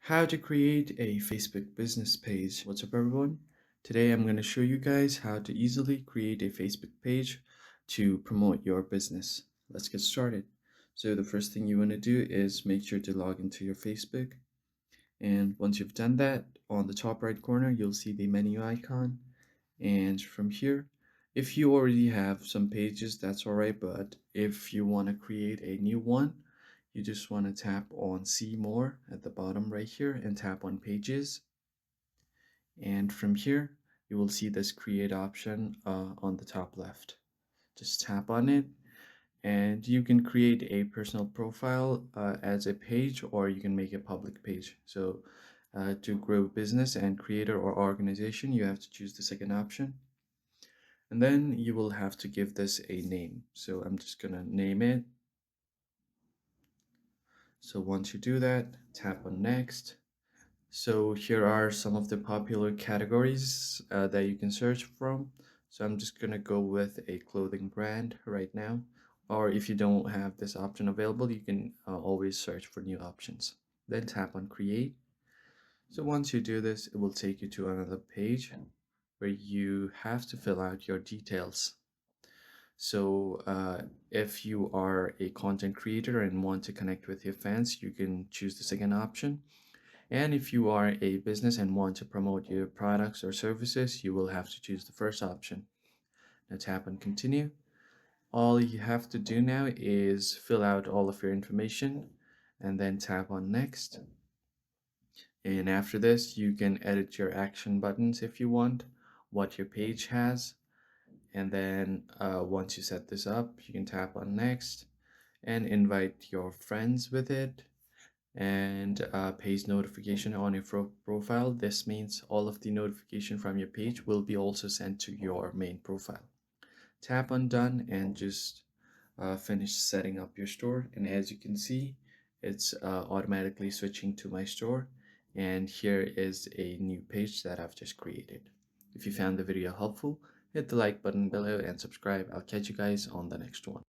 How to create a Facebook business page. What's up, everyone? Today I'm going to show you guys how to easily create a Facebook page to promote your business. Let's get started. So the first thing you want to do is make sure to log into your Facebook. And once you've done that, on the top right corner, you'll see the menu icon. And from here, if you already have some pages, that's all right. But if you want to create a new one, you just want to tap on see more at the bottom right here and tap on pages. And from here, you will see this create option on the top left. Just tap on it and you can create a personal profile as a page, or you can make a public page. So to grow business and creator or organization, you have to choose the second option. And then you will have to give this a name. So I'm just gonna name it. So once you do that, tap on next. So here are some of the popular categories that you can search from. So I'm just gonna go with a clothing brand right now. Or if you don't have this option available, you can always search for new options. Then tap on create. So once you do this, it will take you to another page where you have to fill out your details. So if you are a content creator and want to connect with your fans, you can choose the second option. And if you are a business and want to promote your products or services, you will have to choose the first option. Now tap on continue. All you have to do now is fill out all of your information and then tap on next. And after this, you can edit your action buttons if you want, what your page has. And then once you set this up, you can tap on next and invite your friends with it, and page notification on your profile. This means all of the notification from your page will be also sent to your main profile. Tap on done and just finish setting up your store, and as you can see, it's automatically switching to my store, and here is a new page that I've just created. If you found the video helpful, hit the like button below and subscribe. I'll catch you guys on the next one.